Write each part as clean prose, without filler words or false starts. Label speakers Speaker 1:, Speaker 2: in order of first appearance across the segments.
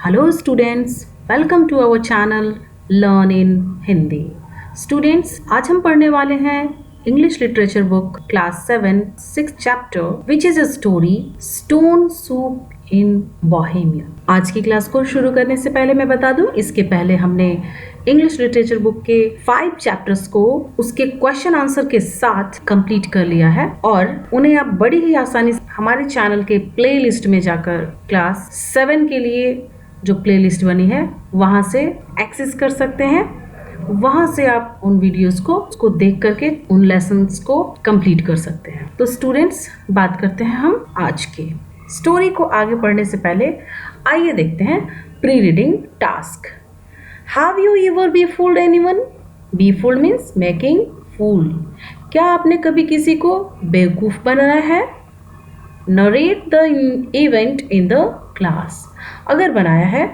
Speaker 1: Hello students, welcome to our channel learn in Hindi. Students, आज हम पढ़ने वाले हैं English literature book class 7 6th chapter which is a story stone soup in Bohemia. आज की class को शुरू करने से पहले मैं बता दूं, इसके पहले हमने इंग्लिश लिटरेचर बुक के 5 चैप्टर्स को उसके क्वेश्चन आंसर के साथ कंप्लीट कर लिया है और उन्हें आप बड़ी ही आसानी से हमारे चैनल के प्लेलिस्ट में जाकर क्लास 7 के लिए जो प्लेलिस्ट बनी है वहां से एक्सेस कर सकते हैं। वहां से आप उन वीडियोस को उसको देख करके उन लेसन्स को कंप्लीट कर सकते हैं। तो स्टूडेंट्स, बात करते हैं हम आज की स्टोरी को। आगे पढ़ने से पहले आइए देखते हैं pre reading task. Have you ever be fooled anyone? Be fooled means making fool. क्या आपने कभी किसी को बेवकूफ बनाया है? Narrate the event in the class. अगर बनाया है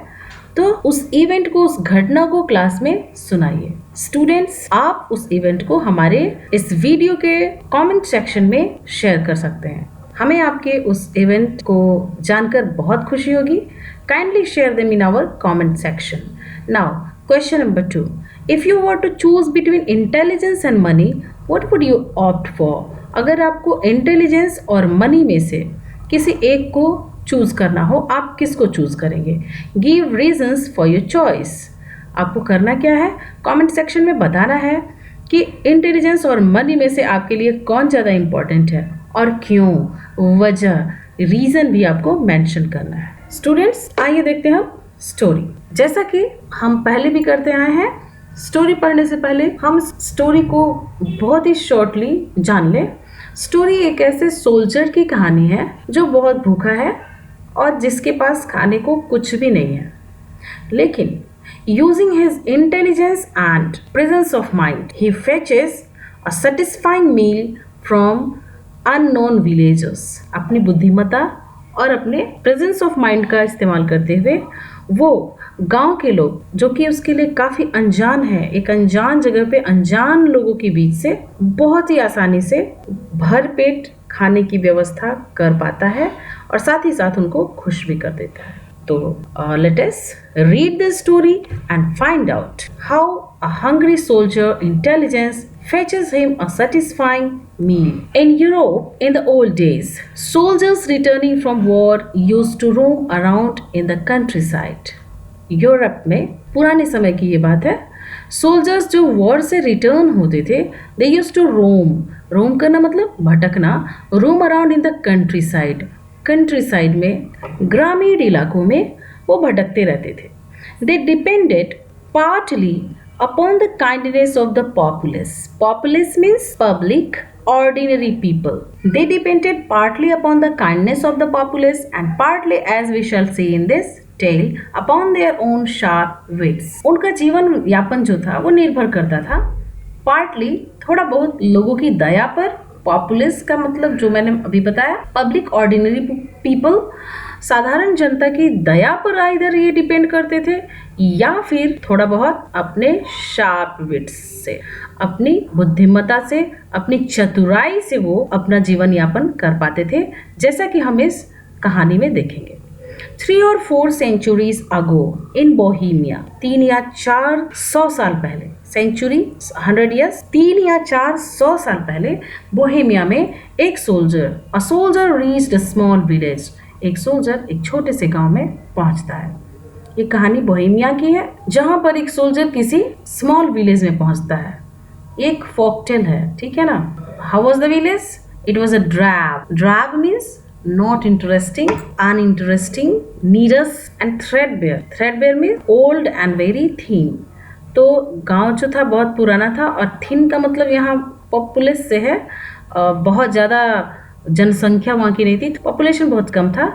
Speaker 1: तो उस इवेंट को, उस घटना को क्लास में सुनाइए। स्टूडेंट्स, आप उस इवेंट को हमारे इस वीडियो के कमेंट सेक्शन में शेयर कर सकते हैं। हमें आपके उस इवेंट को जानकर बहुत खुशी होगी। Kindly share them in our comment section. Now question number 2, if you were to choose between intelligence and money, what would you opt for? अगर आपको इंटेलिजेंस और मनी में से किसी एक को चूज करना हो, आप किसको चूज करेंगे? Give reasons for your choice. आपको करना क्या है? कमेंट सेक्शन में बताना है कि इंटेलिजेंस और मनी में से आपके लिए कौन ज़्यादा इंपॉर्टेंट है और क्यों, वजह, रीजन भी आपको मेंशन करना है। स्टूडेंट्स, आइए देखते हैं हम स्टोरी। जैसा कि हम पहले भी करते आए हैं, स्टोरी पढ़ने से पहले हम स्टोरी को बहुत ही शॉर्टली जान लें। स्टोरी एक ऐसे सोल्जर की कहानी है जो बहुत भूखा है और जिसके पास खाने को कुछ भी नहीं है, लेकिन using his intelligence and presence of mind he fetches a satisfying meal from unknown villagers. अपनी बुद्धिमत्ता और अपने प्रेजेंस ऑफ माइंड का इस्तेमाल करते हुए वो गांव के लोग, जो कि उसके लिए काफ़ी अनजान है, एक अनजान जगह पे अनजान लोगों के बीच से बहुत ही आसानी से भरपेट खाने की व्यवस्था कर पाता है और साथ ही साथ उनको खुश भी कर देता है। तो let us read the story and find out how a hungry soldier intelligence fetches him a satisfying meal. In Europe, in the old days, soldiers returning from war used to roam around in the countryside. Europe में पुराने समय की ये बात है, soldiers जो war से return होते थे, दे यूज्ड टू रोम करना मतलब भटकना, roam around in the country side में, ग्रामीण इलाकों में वो भटकते रहते थे। They depended partly upon the kindness of the populace. Populace means public, ordinary people. They depended partly upon the kindness of the populace and partly, as we shall see in this tale, upon their own sharp wits. उनका जीवन यापन जो था वो निर्भर करता था partly थोड़ा बहुत लोगों की दया पर। पॉपुलेस का मतलब जो मैंने अभी बताया, पब्लिक, ऑर्डिनरी पीपल, साधारण जनता की दया पर इधर ये डिपेंड करते थे, या फिर थोड़ा बहुत अपने शार्प विट्स से, अपनी बुद्धिमत्ता से, अपनी चतुराई से वो अपना जीवन यापन कर पाते थे, जैसा कि हम इस कहानी में देखेंगे। 3 or 4 centuries ago in Bohemia, 3 या 400 साल पहले, सेंचुरी 100 years, 3 या 400 साल पहले बोहेमिया में एक soldier reached a small village. एक सोल्जर एक छोटे से गांव में पहुंचता है। ये कहानी बोहेमिया की है, जहां पर एक सोल्जर किसी स्मॉल विलेज में पहुंचता है। एक फोकटेल है, ठीक है ना। How was the village? It was a drab means not interesting, uninteresting, needless and threadbare means old and very thin. तो गांव जो था बहुत पुराना था और थिन का मतलब यहाँ पॉपुलेस से है, बहुत ज़्यादा जनसंख्या वहाँ की नहीं थी, पॉपुलेशन बहुत कम था।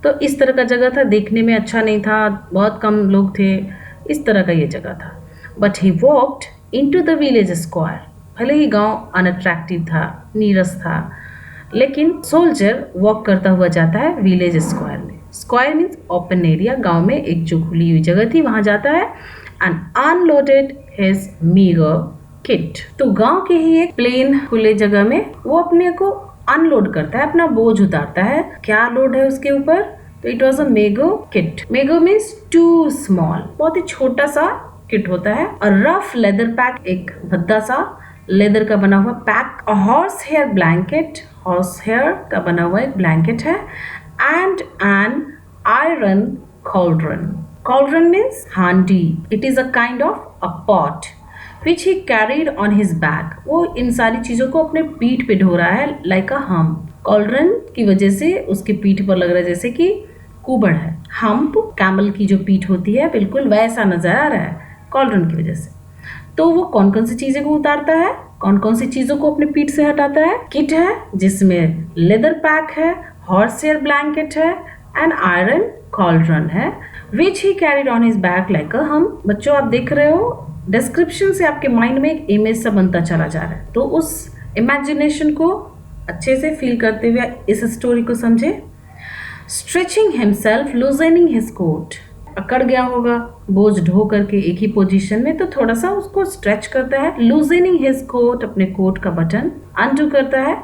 Speaker 1: तो इस तरह का जगह था, देखने में अच्छा नहीं था, बहुत कम लोग थे, इस तरह का ये जगह था। But he walked into the village square. भले ही गांव अनअट्रैक्टिव था, नीरस था, लेकिन सोल्जर वॉक करता हुआ जाता है विलेज स्क्वायर में। स्क्वायर मीन्स ओपन एरिया, गांव में एक जो खुली हुई जगह थी वहां जाता है। And unloaded his meagre kit. तो गांव के ही एक प्लेन खुले जगह में वो अपने को अनलोड करता है, अपना बोझ उतारता है। क्या लोड है उसके ऊपर? तो it was a meagre kit. Meagre means too small, बहुत ही छोटा सा किट होता है। और रफ लेदर पैक, एक भद्दा सा लेदर का बना हुआ pack. A horse hair blanket, horse hair का बना हुआ एक ब्लैंकेट है। And an iron cauldron. Cauldron means handi. It is a kind of a pot which he carried on his back. वो इन सारी चीजों को अपने पीठ पे ढो रहा है like a hump. Cauldron की वजह से उसकी पीठ पर लग रहा है जैसे कि कुबड़ है। हम्प कैमल की जो पीठ होती है, बिल्कुल वैसा नजर आ रहा है कॉल्ड्रन की वजह से। तो वो कौन कौन सी चीजें को उतारता है, कौन कौन सी चीजों को अपने पीठ से हटाता है? किट है जिसमें लेदर पैक है, हॉर्स हेयर ब्लैंकेट है, एंड आयरन कॉल्ड्रन है, which he carried on his back like a hump. बच्चों आप देख रहे हो डिस्क्रिप्शन से आपके माइंड में एक इमेज सा बनता चला जा रहा है, तो उस इमेजिनेशन को अच्छे से फील करते हुए इस स्टोरी को समझे। Stretching himself, loosening his coat, अकड़ गया होगा बोझ ढो करके एक ही पोजीशन में, तो थोड़ा सा उसको स्ट्रेच करता है। लूजनिंग हिज कोट, अपने कोट का बटन अनडू करता है,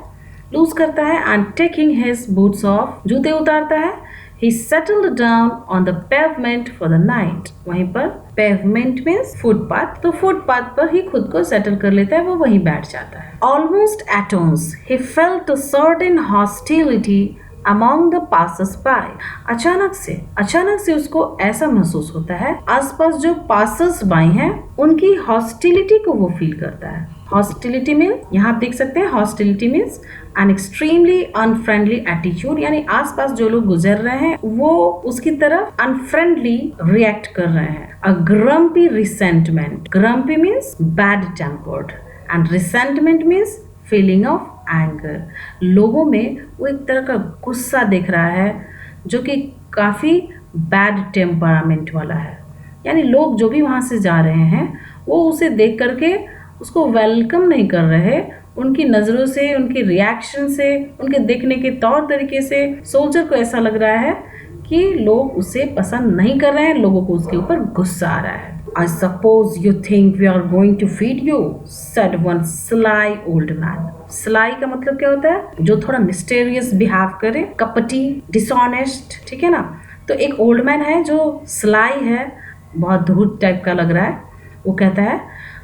Speaker 1: लूज करता है। And taking his boots of, जूते उतारता है। He settled down on the pavement for the night. वहीं पर pavement means footpath, तो footpath पर ही खुद को settle कर लेता है, वो वहीं बैठ जाता है। Almost at once, he felt a certain hostility among the passers-by. अचानक से उसको ऐसा महसूस होता है, आसपास जो passers-by हैं, उनकी hostility को वो फील करता है। हॉस्टिलिटी मीन, यहाँ आप देख सकते हैं, hostility means an extremely unfriendly attitude, यानी आसपास जो लोग गुजर रहे हैं वो उसकी तरफ अनफ्रेंडली रिएक्ट कर रहे हैं। A grumpy resentment, grumpy means bad tempered and resentment means feeling of anger. लोगों में वो एक तरह का गुस्सा दिख रहा है जो कि काफी बैड टेम्परामेंट वाला है, यानी लोग जो भी वहां से जा रहे हैं वो उसे देख करके उसको वेलकम नहीं कर रहे। उनकी नज़रों से, उनके रिएक्शन से, उनके देखने के तौर तरीके से सोल्जर को ऐसा लग रहा है कि लोग उसे पसंद नहीं कर रहे हैं, लोगों को उसके ऊपर गुस्सा आ रहा है। I suppose you think we are going to feed you, said one sly old man. Sly का मतलब क्या होता है? जो थोड़ा मिस्टेरियस बिहेव करे, कपटी, डिसऑनेस्ट, ठीक है ना। तो एक ओल्ड मैन है जो स्लाई है, बहुत धूर्त टाइप का लग रहा है। वो कहता है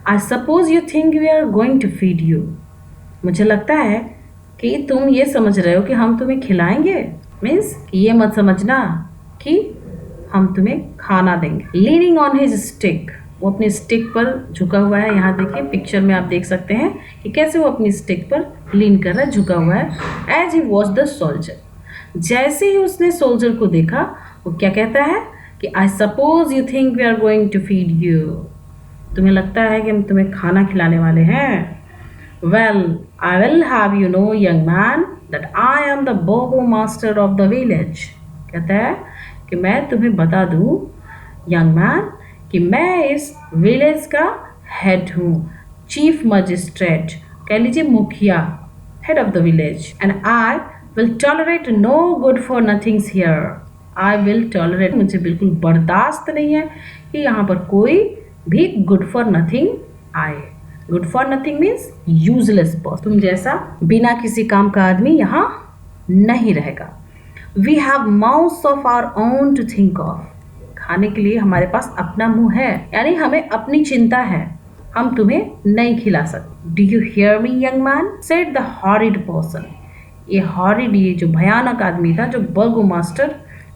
Speaker 1: I suppose you think we are going to feed you. मुझे लगता है कि तुम ये समझ रहे हो कि हम तुम्हें खिलाएंगे, मीन्स ये मत समझना कि हम तुम्हें खाना देंगे। Leaning on his stick, वो अपनी स्टिक पर झुका हुआ है। यहाँ देखिए पिक्चर में आप देख सकते हैं कि कैसे वो अपनी स्टिक पर लीन कर रहा है, झुका हुआ है। As he watched the soldier, जैसे ही उसने सोल्जर को देखा वो क्या कहता है कि I suppose you think we are going to feed you. तुम्हें लगता है कि हम तुम्हें खाना खिलाने वाले हैं। Well, I will have you know, young man, that I am the burgomaster of the village. कहता है कि मैं तुम्हें बता दूं, young man, कि मैं इस विलेज का हेड हूँ, चीफ मजिस्ट्रेट, कह लीजिए मुखिया, head of the village. And I will tolerate no good for nothings here. I will tolerate, मुझे बिल्कुल बर्दाश्त नहीं है कि यहाँ पर कोई भी गुड फॉर नथिंग आए। Good for nothing means useless person, तुम जैसा बिना किसी काम का आदमी यहाँ नहीं रहेगा। We have mouths of our own to think of, खाने के लिए हमारे पास अपना मुंह है, यानी हमें अपनी चिंता है, हम तुम्हें नहीं खिला सकते। Do you hear me young man, said the horrid person. ये हॉरिड, ये जो भयानक आदमी था, जो बर्गो मास्टर,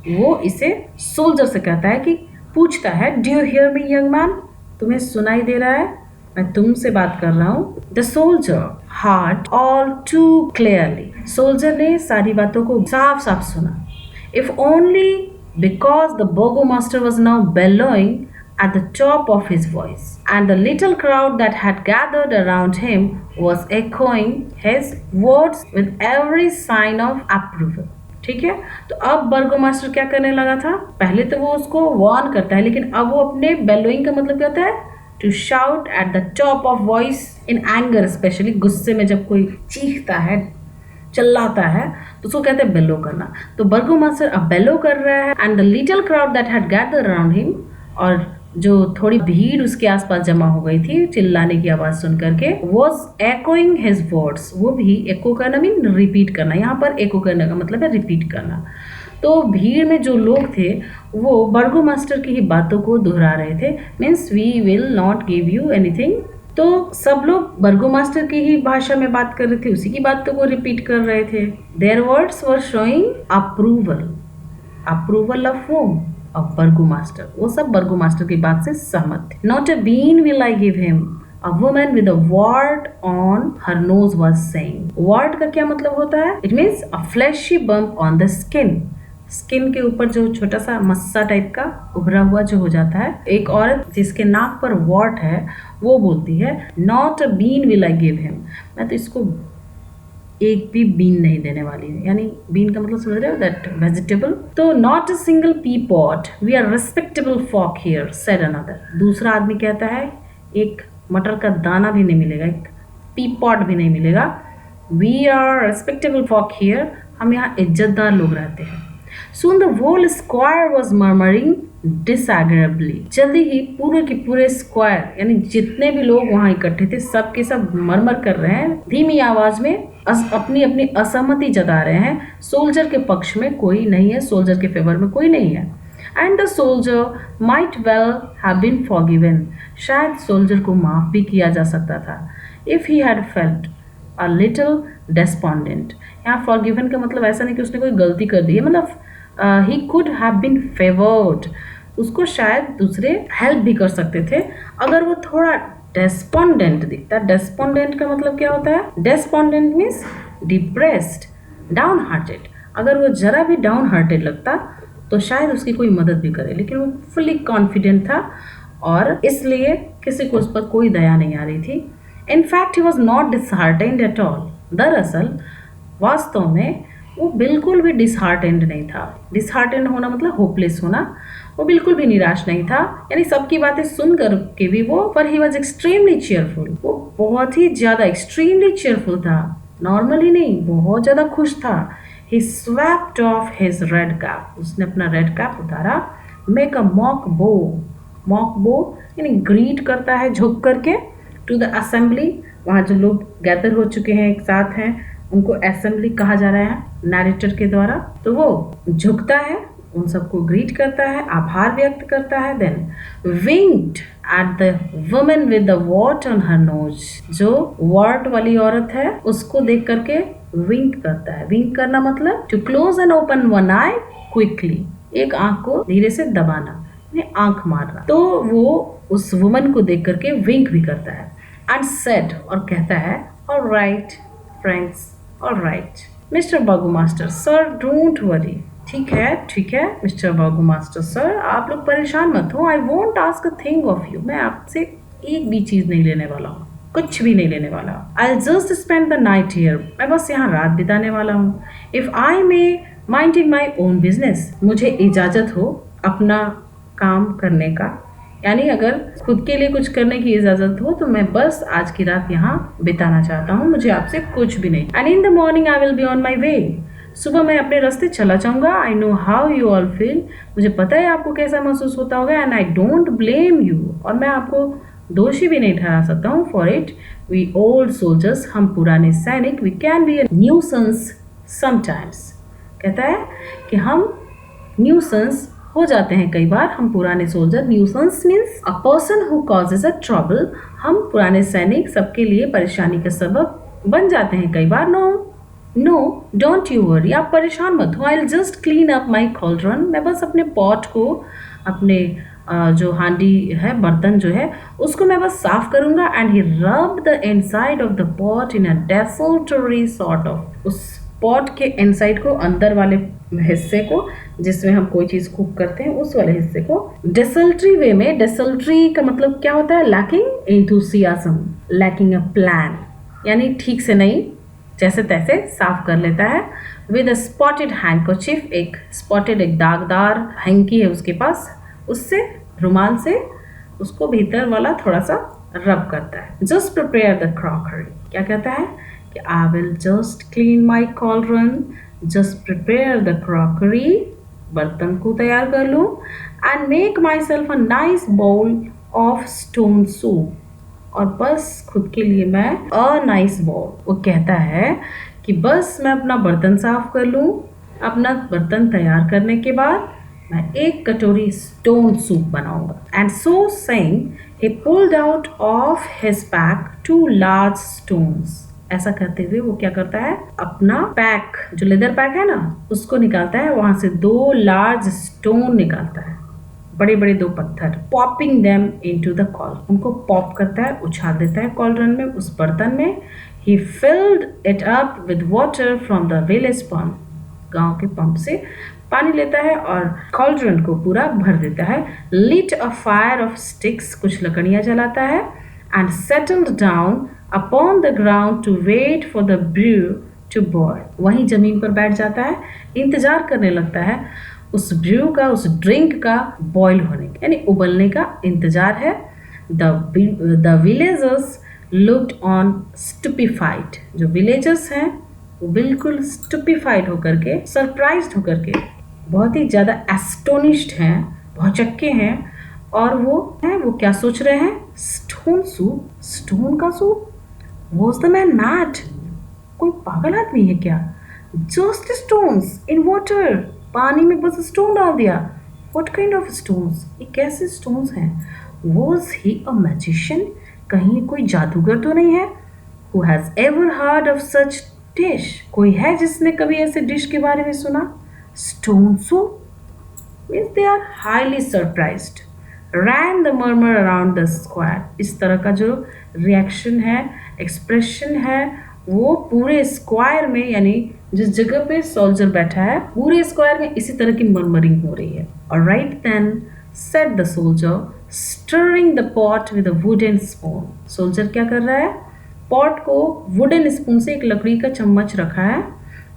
Speaker 1: वो इसे सोल्जर से कहता है कि पूछता है, do you hear me young man, तुम्हें सुनाई दे रहा है, मैं तुमसे बात कर रहा हूँ। The soldier heard all too clearly, soldier ने सारी बातों को साफ साफ सुना। If only because the burgomaster was now bellowing at the top of his voice and the little crowd that had gathered around him was echoing his words with every sign of approval. ठीक है, तो अब बर्गोमास्टर क्या करने लगा था? पहले तो वो उसको वार्न करता है, लेकिन अब वो अपने बेलोइंग का मतलब क्या होता है? To shout at the top of voice in anger, specially गुस्से में जब कोई चीखता है, चिल्लाता है, तो उसको कहते हैं बेलो करना। तो बर्गोमास्टर अब बेलो कर रहा है। And the little crowd that had gathered around him, और जो थोड़ी भीड़ उसके आसपास जमा हो गई थी चिल्लाने की आवाज सुन करके, वॉज एकोइंग हिज वर्ड्स, वो भी एको करना मीन रिपीट करना, यहाँ पर एको करने का मतलब है रिपीट करना। तो भीड़ में जो लोग थे वो बर्गो मास्टर की ही बातों को दोहरा रहे थे, means we will not give you anything. तो सब लोग बर्गो मास्टर की ही भाषा में बात कर रहे थे, उसी की बातों को रिपीट कर रहे थे। Their words were showing approval, approval of whom, of burgo master सब बर्गो मास्टर की बात से सहमत थे। Not a bean will I give him, A woman with a wart on her nose was saying. Wart का क्या मतलब होता है? It means a fleshy bump on the skin. Skin के ऊपर जो छोटा सा मस्सा टाइप का उभरा हुआ जो हो जाता है। एक औरत जिसके नाक पर वॉट है वो बोलती है not a bean will I give him, मैं तो इसको एक भी बीन नहीं देने वाली है, यानी बीन का मतलब समझ रहे हो, दैट वेजिटेबल। तो not a single pea pot, we are respectable folk here, said another, दूसरा आदमी कहता है एक मटर का दाना भी नहीं मिलेगा, एक पी पॉट भी नहीं मिलेगा। We are respectable folk here, हम यहाँ इज्जतदार लोग रहते हैं। Soon the whole square was murmuring disagreeably. जल्दी ही पूरे के पूरे स्क्वायर यानी जितने भी लोग वहां इकट्ठे थे सब के सब मरमर कर रहे हैं, धीमी आवाज में अपनी अपनी असहमति जता रहे हैं। सोल्जर के पक्ष में कोई नहीं है, सोल्जर के फेवर में कोई नहीं है। And the soldier might well have been forgiven, शायद सोल्जर को माफ भी किया जा सकता था। If he had felt a little despondent, यहाँ फॉरगिवन का मतलब ऐसा नहीं कि उसने कोई गलती कर दी है, मतलब he could have been favoured, उसको शायद दूसरे हेल्प भी कर सकते थे अगर वो थोड़ा डेस्पॉन्डेंट दिखता। डेस्पॉन्डेंट का मतलब क्या होता है? डेस्पॉन्डेंट मीन्स डिप्रेस्ड, डाउन हार्टेड। अगर वो जरा भी डाउन हार्टेड लगता तो शायद उसकी कोई मदद भी करे, लेकिन वो फुली कॉन्फिडेंट था और इसलिए किसी को उस पर कोई दया नहीं आ रही थी। In fact he was not disheartened at all, दरअसल वास्तव में वो बिल्कुल भी डिसहार्टेंड नहीं था। डिसहार्टेंड होना मतलब होपलेस होना, वो बिल्कुल भी निराश नहीं था, यानी सबकी बातें सुन कर के भी वो, पर ही वॉज एक्सट्रीमली चेयरफुल, वो बहुत ही ज्यादा एक्सट्रीमली चेयरफुल था, नॉर्मली नहीं, बहुत ज्यादा खुश था। He swept off his red cap, उसने अपना रेड कैप उतारा। Make a mock bow, mock bow यानी ग्रीट करता है झुक करके, टू द असेंबली, वहाँ जो लोग गैदर हो चुके हैं एक साथ हैं उनको असेंबली कहा जा रहा है नैरेटर के द्वारा। तो वो झुकता है, उन सबको ग्रीट करता है, आभार व्यक्त करता है। Then winked at the woman with the wart on her nose, जो वॉट वाली औरत है उसको देख करके विंक करता है। विंक करना मतलब to close and open one eye quickly, एक आंख को धीरे से दबाना, आंख मारना। तो वो उस वुमन को देख करके विंक भी करता है। एंड सेड, और कहता है alright friends, alright mister बागू master sir, don't worry, ठीक है मिस्टर बागू मास्टर सर, आप लोग परेशान मत हो। I won't ask a thing of you, मैं आपसे एक भी चीज नहीं लेने वाला हूँ, कुछ भी नहीं लेने वाला। I just spend the night here, मैं बस यहाँ रात बिताने वाला हूँ। If I may minding my own business, मुझे इजाजत हो अपना काम करने का, यानी अगर खुद के लिए कुछ करने की इजाजत हो तो मैं बस आज की रात यहाँ बिताना चाहता हूँ, मुझे आपसे कुछ भी नहीं। And in the morning I will be on my way, सुबह मैं अपने रास्ते चला जाऊंगा। I know how you all feel, मुझे पता है आपको कैसा महसूस होता होगा। And I don't blame you, और मैं आपको दोषी भी नहीं ठहरा सकता हूँ for it. We old soldiers, हम पुराने सैनिक, we can be a nuisance sometimes, कहता है कि हम न्यूसेंस हो जाते हैं कई बार, हम पुराने soldier. Nuisance means a person who causes a trouble, हम पुराने सैनिक सबके लिए परेशानी का सबब बन जाते हैं कई बार। नो डोंट यू वरी, आप परेशान मत हो। आई will just clean up my cauldron, मैं बस अपने पॉट को, अपने जो हांडी है, बर्तन जो है, उसको मैं बस साफ करूंगा। And he rub the inside of the pot in a desultory sort of, उस पॉट के इनसाइड को, अंदर वाले हिस्से को जिसमें हम कोई चीज कुक करते हैं, उस वाले हिस्से को डेसल्टरी वे में। डेसल्टरी का मतलब क्या होता है? Lacking enthusiasm, lacking a plan, यानी ठीक से नहीं, जैसे तैसे साफ कर लेता है। विद अ स्पॉटेड हैंकरचीफ, एक स्पॉटेड, एक दागदार हैंकी है उसके पास, उससे, रुमाल से उसको भीतर वाला थोड़ा सा रब करता है। जस्ट प्रिपेयर द क्रॉकरी, क्या कहता है कि I will just clean my cauldron, just prepare the crockery, बर्तन को तैयार कर लूँ and make myself a nice bowl of stone soup. और बस खुद के लिए मैं अ नाइस बाउल, वो कहता है कि बस मैं अपना बर्तन साफ कर लूँ। अपना बर्तन तैयार करने के बाद मैं एक कटोरी स्टोन सूप बनाऊंगा। And so saying he pulled out of his pack 2 large stones। ऐसा करते हुए वो क्या करता है, अपना पैक, जो लेदर पैक है ना, उसको निकालता है, वहां से 2 लार्ज स्टोन निकालता है, बड़े बड़े 2 पत्थर। Popping them into the call, उनको पॉप करता है, उछाल देता है कॉलरन में, उस बर्तन में। He filled it up with water from the village pump, गांव के पंप से पानी लेता है और कॉलड्रन को पूरा भर देता है। lit a fire of sticks, कुछ लकड़ियां जलाता है। and settled down upon the ground to wait for the brew to boil, वहीं जमीन पर बैठ जाता है, इंतजार करने लगता है उस ब्रू का, उस ड्रिंक का बॉयल होने का, यानी उबलने का इंतजार है। the villagers looked on stupefied, जो विलेजर्स हैं वो बिल्कुल स्टूपिफाइड होकर के, सरप्राइज्ड होकर के, बहुत ही ज़्यादा एस्टोनिश्ड हैं, भौचक्के हैं। और वो क्या सोच रहे हैं, स्टोन सूप, स्टोन का soup, was the man mad, कोई पागल आदमी है क्या? जस्ट स्टोन्स इन वाटर, पानी में बस स्टोन डाल दिया। व्हाट काइंड ऑफ स्टोन्स, ये कैसे स्टोन्स हैं? वॉज ही अ मैजिशियन, कहीं कोई जादूगर तो नहीं है? Who has ever heard of such dish, कोई है जिसने कभी ऐसे डिश के बारे में सुना? Stone soup means they are highly surprised. Ran the murmur around the square, इस तरह का जो रिएक्शन है, एक्सप्रेशन है, वो पूरे स्क्वायर में, यानी जिस जगह पे सोल्जर बैठा है, पूरे स्क्वायर में इसी तरह की मर्मरिंग हो रही है। और right then said the soldier stirring the pot with a wooden spoon, soldier क्या कर रहा है, पॉट को वुडन स्पून से, एक लकड़ी का चम्मच रखा है,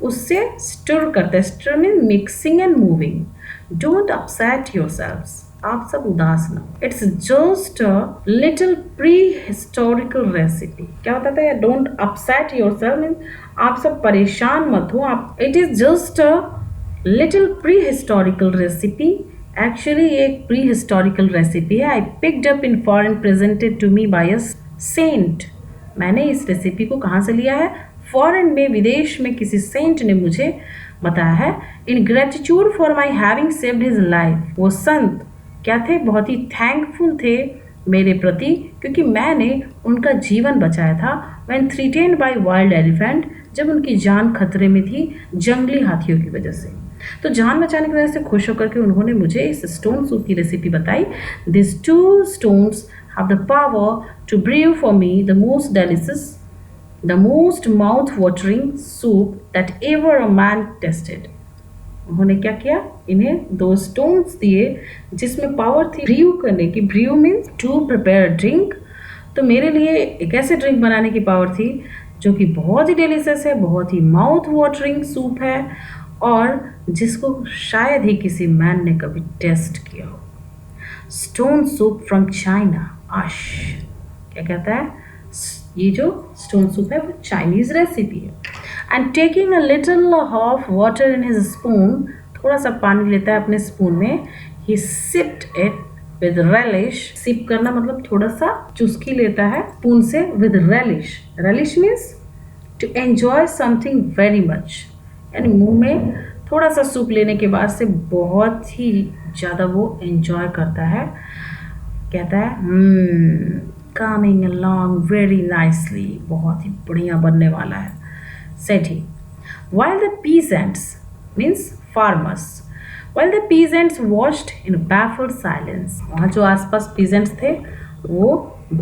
Speaker 1: उससे स्टर करता है। Stir mean mixing and moving. Don't upset yourselves, आप सब उदास ना, it's just a little pre historical recipe. क्या बताता है, डोंट अपसेट योरसेल्फ मीन आप सब परेशान मत हो, आप, it is just a little pre historical recipe. Actually ये एक प्री हिस्टोरिकल रेसिपी है। I picked up in foreign presented to me by a saint, मैंने इस रेसिपी को कहाँ से लिया है, फॉरेन में, विदेश में किसी सेंट ने मुझे बताया है। इन gratitude for my having saved his life, वो संत क्या थे, बहुत ही थैंकफुल थे मेरे प्रति, क्योंकि मैंने उनका जीवन बचाया था। व्हेन थ्रीटेन्ड बाय वाइल्ड एलिफेंट, जब उनकी जान खतरे में थी जंगली हाथियों की वजह से, तो जान बचाने की वजह से खुश होकर के उन्होंने मुझे इस स्टोन सूप की रेसिपी बताई। This 2 stones have the power to brew for me the most delicious, the most mouth-watering soup that ever a man tasted। उन्होंने क्या किया, इन्हें 2 स्टोन्स दिए जिसमें पावर थी ब्रू करने की। Brew means to prepare drink, तो मेरे लिए एक ऐसे ड्रिंक बनाने की पावर थी जो कि बहुत ही डेलिशियस है, बहुत ही माउथ वाटरिंग सूप है, और जिसको शायद ही किसी मैन ने कभी टेस्ट किया हो। स्टोन सूप फ्रॉम चाइना, आश, क्या कहता है, ये जो स्टोन सूप है वो चाइनीज रेसिपी है। And taking a little of water in his spoon, थोड़ा सा पानी लेता है अपने स्पून में। He sipped it with relish, sip करना मतलब थोड़ा सा चुस्की लेता है स्पून से, with relish. Relish means to enjoy something very much, यानी मुंह में थोड़ा सा सूप लेने के बाद से बहुत ही ज़्यादा वो एंजॉय करता है। कहता है कमिंग along very nicely, बहुत ही बढ़िया बनने वाला है, said he. While the peasants, means farmers, while the peasants watched in baffled silence, वहाँ जो आसपास peasants थे वो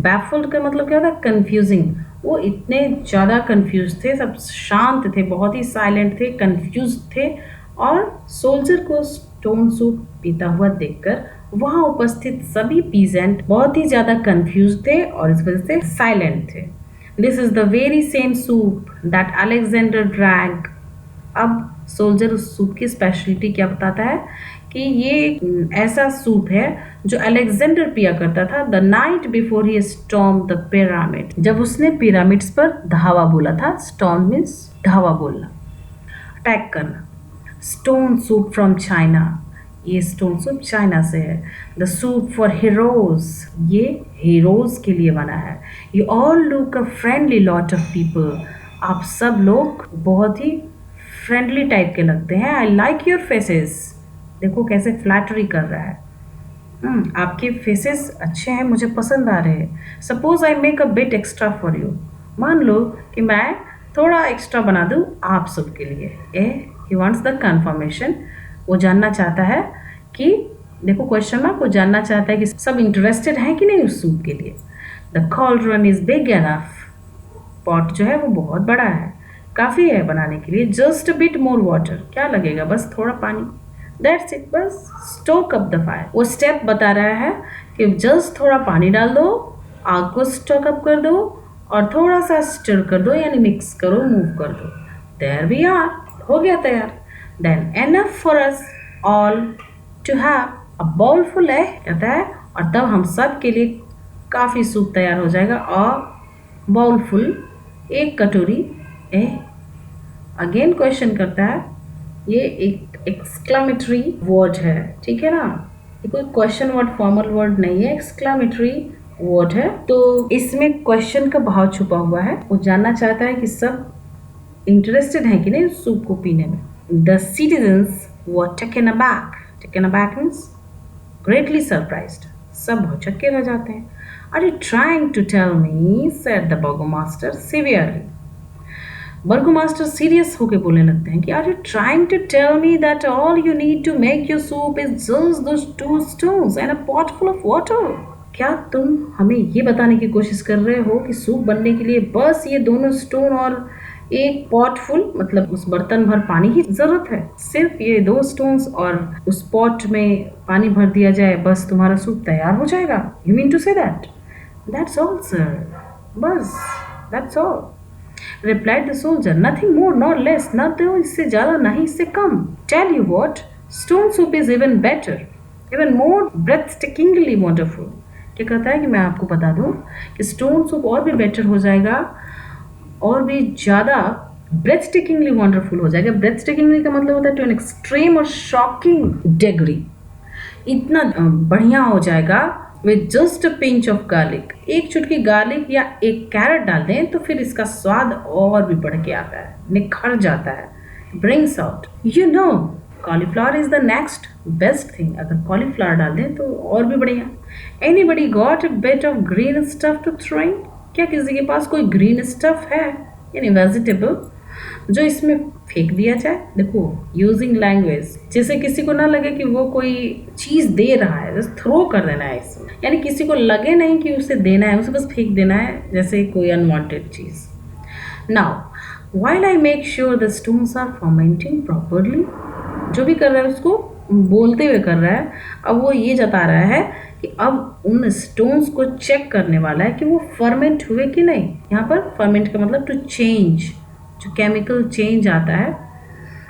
Speaker 1: baffled का मतलब क्या होता है, confusing, वो इतने ज़्यादा confused थे, सब शांत थे, बहुत ही silent थे, confused थे, और सोल्जर को स्टोन सूप पीता हुआ देखकर वहाँ उपस्थित सभी पीजेंट बहुत ही ज़्यादा कंफ्यूज थे और इस वजह से साइलेंट थे। This is the very same soup that Alexander drank. अब सोल्जर उस सूप की स्पेशलिटी क्या बताता है कि ये ऐसा सूप है जो अलेक्जेंडर पिया करता था the night before he storm the pyramid, जब उसने पिरामिड्स पर धावा बोला था। स्टॉर्म मीन्स धावा बोलना, अटैक करना। स्टोन सूप फ्रॉम चाइना, ये स्टोन सूप चाइना से है। द सूप फॉर हीरोज, ये हीरोज के लिए बना है। You all look a friendly lot of people, आप सब लोग बहुत ही फ्रेंडली टाइप के लगते हैं। आई लाइक योर फेसेस, देखो कैसे फ्लैटरी कर रहा है। आपके फेसेस अच्छे हैं, मुझे पसंद आ रहे हैं। Suppose I make a bit extra for you, मान लो कि मैं थोड़ा एक्स्ट्रा बना दूँ आप सब के लिए। ही वांट्स द कन्फर्मेशन, वो जानना चाहता है कि, देखो क्वेश्चन मार्क, वो जानना चाहता है कि सब इंटरेस्टेड हैं कि नहीं उस सूप के लिए। The cauldron is big enough, pot जो है वो बहुत बड़ा है, काफ़ी है बनाने के लिए। Just a bit more water, क्या लगेगा, बस थोड़ा पानी, दैट्स इट, बस स्टोक अप द फायर। वो स्टेप बता रहा है कि जस्ट थोड़ा पानी डाल दो, आग को स्टोक अप कर दो और थोड़ा सा स्टर कर दो, यानी मिक्स करो, मूव कर दो। देयर वी आर, हो गया तैयार। Then enough for us all to have a bowl full है, कहता है, और तब हम सब के लिए काफ़ी सूप तैयार हो जाएगा। और बाउल फुल, एक कटोरी। अगेन क्वेश्चन करता है, ये एक एक्सक्लामेटरी वर्ड है, ठीक है ना, ये कोई क्वेश्चन वर्ड फॉर्मल वर्ड नहीं है, एक्सक्लामेटरी वर्ड है। तो इसमें क्वेश्चन का भाव छुपा हुआ है, वो जानना चाहता है कि सब इंटरेस्टेड हैं कि नहीं सूप को पीने में। The citizens were taken aback, taken aback means greatly surprised, सब भौचक्के रह जाते हैं। Are you trying to tell me, said the burgomaster severely. Burgomaster serious होके बोलने लगते हैं कि are you trying to tell me that all you need to make your soup is just those 2 stones and a pot full of water. क्या तुम हमें ये बताने की कोशिश कर रहे हो कि सूप बनने के लिए बस ये दोनों स्टोन और एक पॉट फुल, मतलब उस बर्तन भर पानी की जरूरत है, सिर्फ ये 2 stones और उस पॉट में पानी भर दिया जाए, बस तुम्हारा सूप तैयार हो जाएगा? You mean to say that? That's all sir, बस that's all, replied the soldier, nothing more nor less, ना तो इससे ज़्यादा ना ही इससे कम। Tell you what, stone soup is even better, even more breathtakingly wonderful। क्या कहता है कि मैं आपको बता दूँ कि स्टोन सूप और भी बेटर हो जाएगा, और भी ज़्यादा breathtakingly wonderful हो जाएगा। breathtakingly का मतलब होता है टू एन एक्सट्रीम और शॉकिंग डिग्री, इतना बढ़िया हो जाएगा। With just a pinch of garlic, एक चुटकी गार्लिक या एक कैरेट डाल दें तो फिर इसका स्वाद और भी बढ़ के आता है, निखर जाता है। Brings out, you know, cauliflower is the next best thing, अगर कॉलीफ्लावर डाल दें तो और भी बढ़िया। Anybody got a bit of green stuff to throw in, क्या किसी के पास कोई ग्रीन स्टफ है, यानी वेजिटेबल, जो इसमें फेंक दिया जाए? देखो यूजिंग लैंग्वेज, जैसे किसी को ना लगे कि वो कोई चीज़ दे रहा है, बस थ्रो कर देना है इसमें, यानी किसी को लगे नहीं कि उसे देना है, उसे बस फेंक देना है, जैसे कोई अनवांटेड चीज़। Now while I make sure the stones are fermenting properly, जो भी कर रहा है उसको बोलते हुए कर रहा है। अब वो ये जता रहा है कि अब उन स्टोन्स को चेक करने वाला है कि वो फर्मेंट हुए कि नहीं। यहाँ पर फर्मेंट का मतलब टू चेंज, जो केमिकल चेंज आता है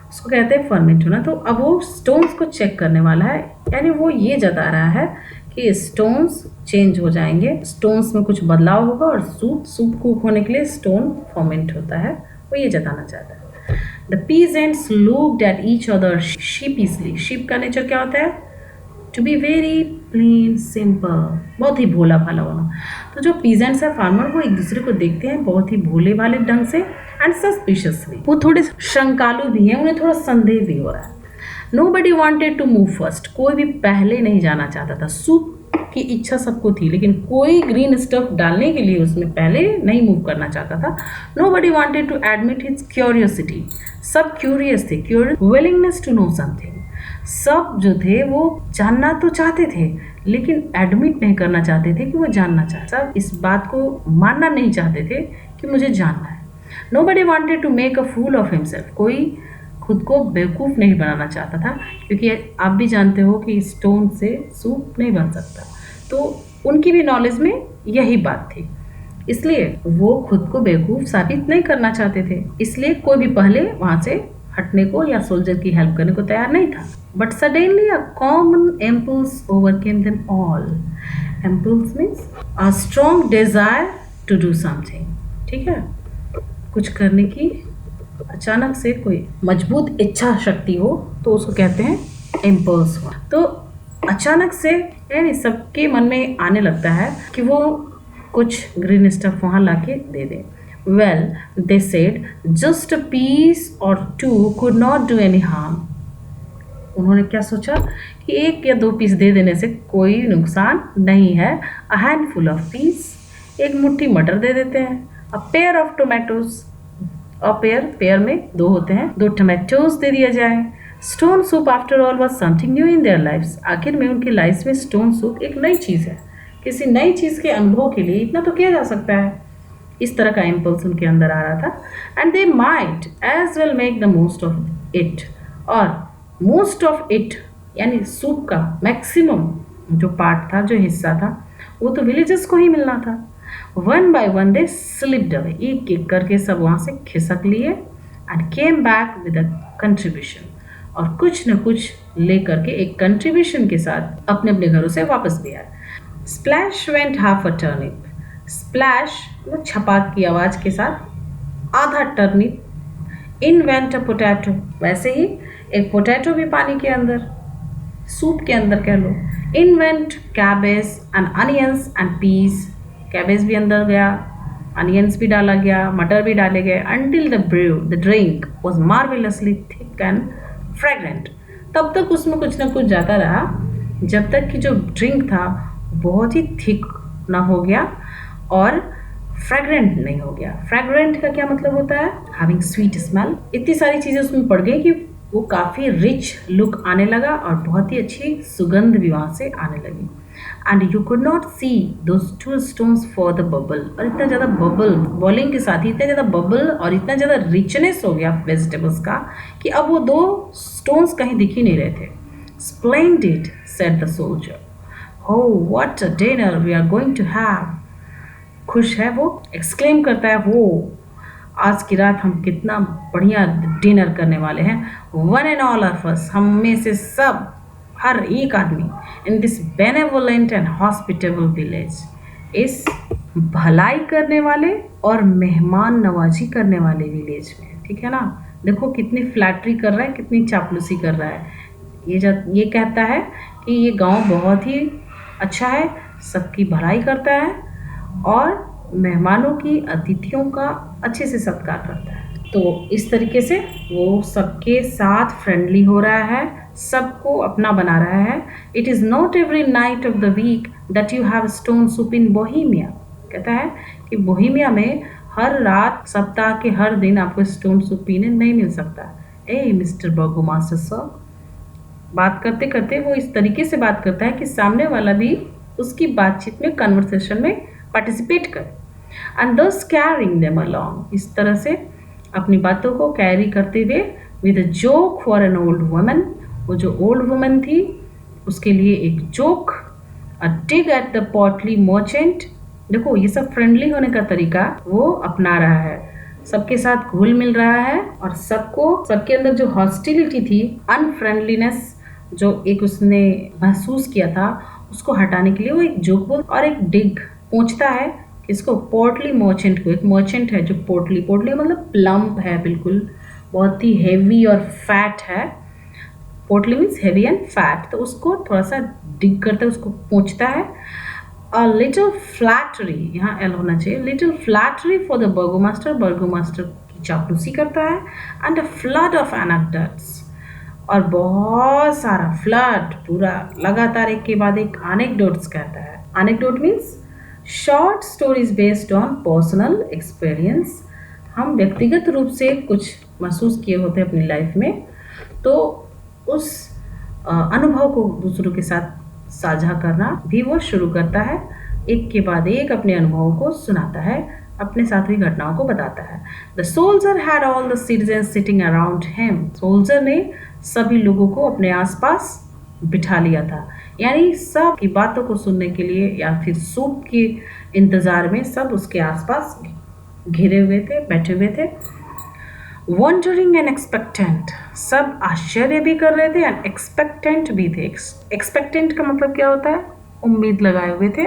Speaker 1: उसको कहते हैं फर्मेंट होना। तो अब वो स्टोन्स को चेक करने वाला है, यानी वो ये जता रहा है कि स्टोन्स चेंज हो जाएंगे, स्टोन्स में कुछ बदलाव होगा और सूप कुक होने के लिए स्टोन फर्मेंट होता है, वो ये जताना चाहता है। The peasants looked at each other sheepishly, sheep का नेचर क्या होता है? To be very plain simple, बहुत ही भोला भाला होना। तो जो पीजेंट्स है, फार्मर, वो एक दूसरे को देखते हैं बहुत ही भोले भाले ढंग से एंड सस्पिशियसली, वो थोड़े शंकालु भी हैं, उन्हें थोड़ा संदेह भी हो रहा है। Nobody wanted to move first, कोई भी पहले नहीं जाना चाहता था। सूप की इच्छा सबको थी, लेकिन कोई ग्रीन स्टफ डालने के लिए उसमें पहले नहीं मूव करना चाहता था। Nobody wanted to admit his curiosity, सब क्यूरियस थे, विलिंगनेस टू नो समथिंग, सब जो थे वो जानना तो चाहते थे लेकिन एडमिट नहीं करना चाहते थे कि वो जानना चाहते, सब इस बात को मानना नहीं चाहते थे कि मुझे जानना है। Nobody wanted to make a fool of himself, कोई खुद को बेवकूफ़ नहीं बनाना चाहता था, क्योंकि आप भी जानते हो कि स्टोन से सूप नहीं बन सकता। तो उनकी भी नॉलेज में यही बात थी, इसलिए वो खुद को बेवकूफ़ साबित नहीं करना चाहते थे, इसलिए कोई भी पहले वहाँ से हटने को या सोल्जर की हेल्प करने को तैयार नहीं था। But suddenly a common impulse overcame them all. Impulse means a strong desire to do something, ठीक है, कुछ करने की अचानक से कोई मजबूत इच्छा शक्ति हो तो उसको कहते हैं इम्पल्स हुआ। तो अचानक से यानी सबके मन में आने लगता है कि वो कुछ ग्रीन स्टफ वहाँ लाके दे दे। Well they said just a peas or two could not do any harm. उन्होंने क्या सोचा कि एक या दो पीस दे देने से कोई नुकसान नहीं है। अ हैंडफुल ऑफ पीस, एक मुट्ठी मटर दे देते हैं। A pair of tomatoes, a pair, pair में दो होते हैं, दो टोमेटोज दे दिया जाए। Stone soup after all was something new in their lifes, आखिर में उनकी लाइफ में स्टोन सूप एक नई चीज़ है। किसी नई चीज़ के अनुभव के लिए इतना तो किया जा सकता है। इस तरह का इम्पल्स उनके अंदर आ रहा था। And they might as well make the most of it, और मोस्ट ऑफ इट यानी सूप का मैक्सिमम जो पार्ट था, जो हिस्सा था, वो तो विलेजर्स को ही मिलना था। One by one they slipped away, एक एक करके सब वहाँ से खिसक लिए। And came back with a contribution, और कुछ न कुछ लेकर के एक कंट्रीब्यूशन के साथ अपने अपने घरों से वापस भी आए। Splash went half a turnip, splash वो छपाक की आवाज़ के साथ आधा turnip. In went a potato, वैसे ही एक पोटैटो भी पानी के अंदर, सूप के अंदर कह लो। In went cabbage and onions and peas, cabbage भी अंदर गया, अनियंस भी डाला गया, मटर भी डाले गए। Until the drink was marvellously thick and fragrant, तब तक उसमें कुछ ना कुछ जाता रहा जब तक कि जो ड्रिंक था बहुत ही थिक ना हो गया और फ्रेग्रेंट नहीं हो गया। फ्रेग्रेंट का क्या मतलब होता है? Having sweet smell. इतनी सारी चीज़ें उसमें पड़ गई कि वो काफ़ी रिच लुक आने लगा और बहुत ही अच्छी सुगंध भी वहाँ से आने लगी। And you could not C those two stones for the bubble, और इतना ज़्यादा बबल, बॉइलिंग के साथ ही इतना ज़्यादा बबल और इतना ज़्यादा रिचनेस हो गया वेजिटेबल्स का कि अब वो दो स्टोन्स कहीं दिख ही नहीं रहे थे। Splendid said the soldier, ho what a dinner we are going to have. खुश है वो, एक्सक्लेम करता है वो, आज की रात हम कितना बढ़िया डिनर करने वाले हैं। One and all of us, हम में से सब, हर एक आदमी, in this benevolent and hospitable village, इस भलाई करने वाले और मेहमान नवाजी करने वाले विलेज में, ठीक है ना। देखो कितनी फ्लैटरी कर रहा है, कितनी चापलूसी कर रहा है। ये कहता है कि ये गांव बहुत ही अच्छा है, सबकी भलाई करता है और मेहमानों की, अतिथियों का अच्छे से सत्कार करता है। तो इस तरीके से वो सबके साथ फ्रेंडली हो रहा है, सबको अपना बना रहा है। It is not every night of the week that you have stone soup in Bohemia. कहता है कि बोहेमिया में हर रात, सप्ताह के हर दिन आपको स्टोन सूप पीने नहीं मिल सकता। ए मिस्टर बर्गोमास्टर सर, बात करते करते वो इस तरीके से बात करता है कि सामने वाला भी उसकी बातचीत में, कन्वर्सेशन में पार्टिसिपेट करे। एंड दस कैरिंग देम अलॉन्ग, इस तरह से अपनी बातों को कैरी करते हुए, with a joke for an old woman, वो जो ओल्ड वुमन थी उसके लिए एक joke. A dig at the portly merchant, देखो ये सब फ्रेंडली होने का तरीका वो अपना रहा है, सबके साथ घुल मिल रहा है और सबको, सबके अंदर जो हॉस्टिलिटी थी, अनफ्रेंडलीनेस जो एक उसने महसूस किया था, उसको हटाने के लिए वो एक जोक बोल और एक डिग पूछता है। इसको पोर्टली मर्चेंट को, एक मर्चेंट है जो पोर्टली, पोर्टली मतलब प्लम्प है, बिल्कुल बहुत ही हेवी और फैट है। पोर्टली मीन्स हेवी एंड फैट, तो उसको थोड़ा सा डिग करता है, उसको पूछता है। अ लिटिल फ्लैटरी, यहाँ एल होना चाहिए, लिटिल फ्लैटरी फॉर द बर्गोमास्टर, बर्गोमास्टर की चापलूसी करता है। And a flood of anecdotes, और बहुत सारा फ्लड, पूरा लगातार एक के बाद एक एनेक्डोट्स कहता है। Anecdote means short stories based on personal experience, हम व्यक्तिगत रूप से कुछ महसूस किए होते हैं अपनी लाइफ में, तो उस अनुभव को दूसरों के साथ साझा करना भी वो शुरू करता है। एक के बाद एक अपने अनुभवों को सुनाता है, अपने साथ हुई घटनाओं को बताता है। The soldier had all the citizens sitting around him, soldier ने सभी लोगों को अपने आसपास बिठा लिया था, यानी सब की बातों को सुनने के लिए या फिर सूप के इंतज़ार में सब उसके आसपास घिरे हुए थे, बैठे हुए थे। वंडरिंग एंड एक्सपेक्टेंट, सब आश्चर्य भी कर रहे थे एंड एक्सपेक्टेंट भी थे। एक्सपेक्टेंट का मतलब क्या होता है? उम्मीद लगाए हुए थे।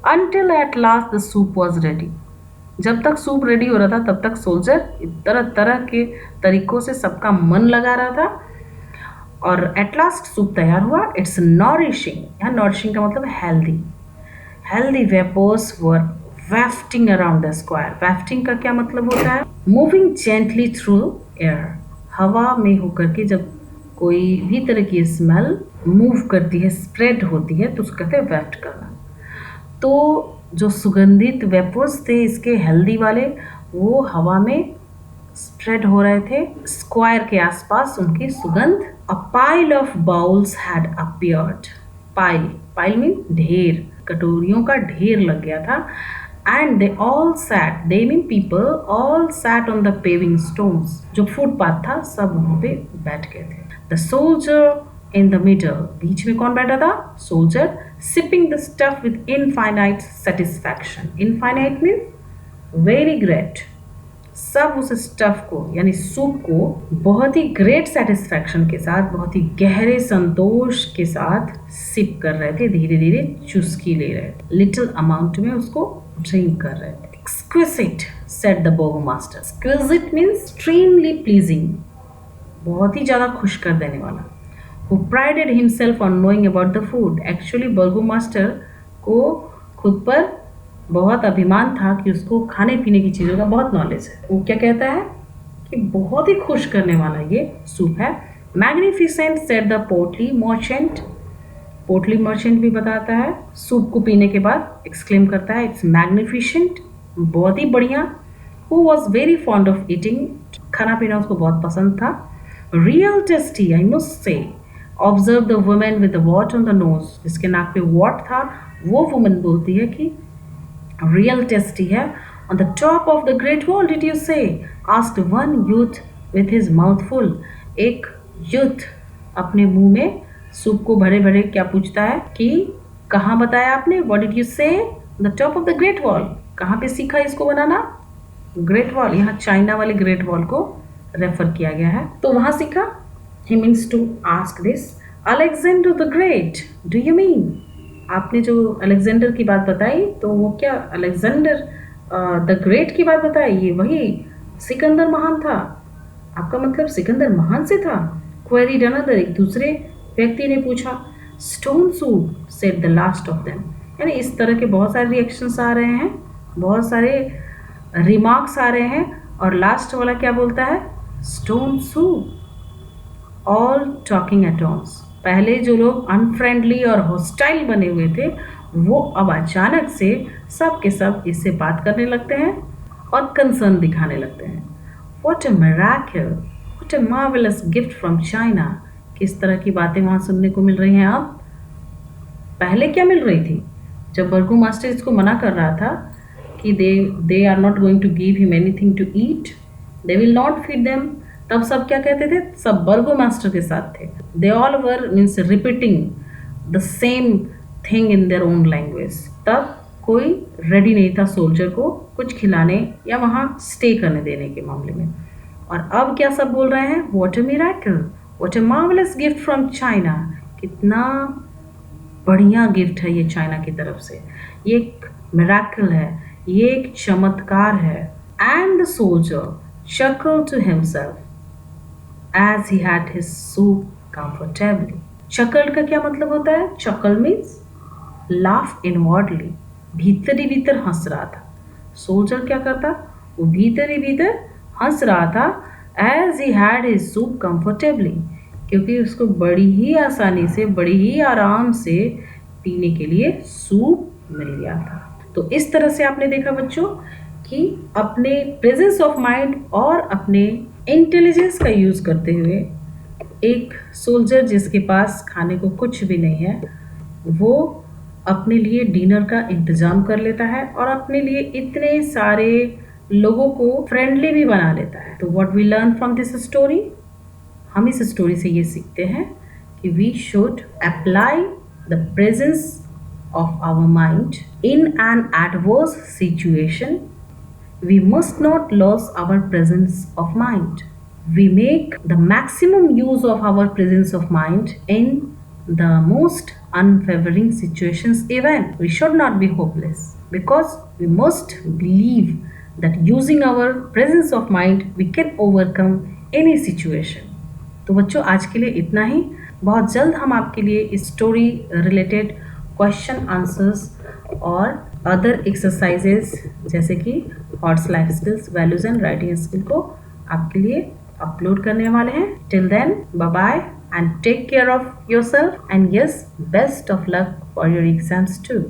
Speaker 1: Until at last the soup was ready, जब तक सूप रेडी हो रहा था तब तक सोल्जर तरह तरह के तरीकों से सबका मन लगा रहा था। और एट लास्ट सूप तैयार हुआ। इट्स नॉरिशिंग, यहाँ नॉरिशिंग का मतलब healthy. Healthy vapours were wafting around the square। wafting का क्या मतलब होता है? मूविंग जेंटली थ्रू एयर, हवा में होकर के जब कोई भी तरह की स्मेल मूव करती है, स्प्रेड होती है, तो उसको कहते हैं वेफ्ट करना। तो जो सुगंधित वेपर्स थे इसके हेल्दी वाले, वो हवा में स्प्रेड हो रहे थे स्क्वायर के आसपास, उनकी सुगंध। A pile of bowls had appeared. Pile, pile mean ढेर, कटोरियों का ढेर लग गया था। And they all sat, they mean people, all sat on the paving stones, जो फुटपाथ था सब वहां पे बैठ गए थे। The soldier in the middle, बीच में कौन बैठा था? Soldier. Sipping the stuff with infinite satisfaction. Infinite mean very great. सब उस स्टफ को यानी सूप को बहुत ही ग्रेट सेटिस्फैक्शन के साथ, बहुत ही गहरे संतोष के साथ सिप कर रहे थे, धीरे धीरे चुस्की ले रहे थे, लिटिल अमाउंट में उसको ड्रिंक कर रहे थे। Exquisite said the Virgo master. Exquisite means extremely pleasing, बहुत ही ज़्यादा खुश कर देने वाला। Who prided himself on knowing about the food। Actually Virgo master को खुद पर बहुत अभिमान था कि उसको खाने पीने की चीज़ों का बहुत नॉलेज है। वो क्या कहता है कि बहुत ही खुश करने वाला ये सूप है। Magnificent said the Potli merchant. Potli merchant भी बताता है सूप को पीने के बाद, एक्सक्लेम करता है इट्स मैग्निफिसेंट, बहुत ही बढ़िया। Who was very fond of eating, खाना पीना उसको बहुत पसंद था। Real tasty I must say, observe the women with the wart on the nose, जिसके नाक पे वॉट था वो वुमेन बोलती है कि रियल टेस्टी है। On the top of the great wall did you say, asked one youth with his mouth full. एक यूथ अपने मुंह में सूप को भरे भरे क्या पूछता है कि कहाँ बताया आपने? व्हाट डिड यू से? The top of the great wall. कहाँ पे सीखा इसको बनाना? ग्रेट वॉल, यहाँ चाइना वाले ग्रेट वॉल को रेफर किया गया है, तो वहाँ सीखा। He means to ask this। Alexander the Great, do you mean? आपने जो अलेक्जेंडर की बात बताई तो वो क्या अलेक्जेंडर द ग्रेट की बात बताई? ये वही सिकंदर महान था, आपका मतलब सिकंदर महान से था? Queried another, एक दूसरे व्यक्ति ने पूछा। Stone soup, said the last of them। यानी इस तरह के बहुत सारे रिएक्शंस आ रहे हैं, बहुत सारे रिमार्क्स आ रहे हैं, और लास्ट वाला क्या बोलता है? Stone soup. All talking at once। पहले जो लोग अनफ्रेंडली और हॉस्टाइल बने हुए थे वो अब अचानक से सब के सब इससे बात करने लगते हैं और कंसर्न दिखाने लगते हैं। What a miracle, what a marvelous gift from China। किस तरह की बातें वहाँ सुनने को मिल रही हैं अब। पहले क्या मिल रही थी? जब बर्गो मास्टर इसको मना कर रहा था कि they are not going to give him anything to eat, they will not feed them, तब सब क्या कहते थे? सब बर्गो मास्टर के साथ थे। They all were means repeating the same thing in their own language. तब कोई रेडी नहीं था सोल्जर को कुछ खिलाने या वहाँ स्टे करने देने के मामले में। और अब क्या सब बोल रहे हैं? What a miracle, what a marvellous gift from China. कितना बढ़िया गिफ्ट है ये चाइना की तरफ से, ये एक मिरेकल है, ये एक चमत्कार है। And the soldier chuckled to himself as he had his soup comfortably। chuckled का क्या मतलब होता है? chuckle means laugh inwardly, भीतर ही भीतर हंस रहा था। सोल्जर क्या करता? वो भीतर ही भीतर हंस रहा था। as he had his soup comfortably, क्योंकि उसको बड़ी ही आसानी से, बड़ी ही आराम से पीने के लिए सूप मिल गया था। तो इस तरह से आपने देखा बच्चों कि अपने प्रेजेंस ऑफ माइंड और अपने इंटेलिजेंस का यूज़ करते हुए एक सोल्जर जिसके पास खाने को कुछ भी नहीं है, वो अपने लिए डिनर का इंतज़ाम कर लेता है और अपने लिए इतने सारे लोगों को फ्रेंडली भी बना लेता है। तो what we learn from this story, हम इस स्टोरी से ये सीखते हैं कि we should apply the presence of our mind in an adverse situation. We must not lose our presence of mind. We make the maximum use of our presence of mind in the most unfavoring situations even. We should not be hopeless because we must believe that using our presence of mind we can overcome any situation. तो बच्चों आज के लिए इतना ही। बहुत जल्द हम आपके लिए इस स्टोरी रिलेटेड क्वेश्चन आंसर्स और अदर एक्सरसाइजेस जैसे कि HOTS life skills, values and writing skill को आपके लिए अपलोड करने वाले हैं। Till then bye bye and take care of yourself and yes best of luck for your exams to.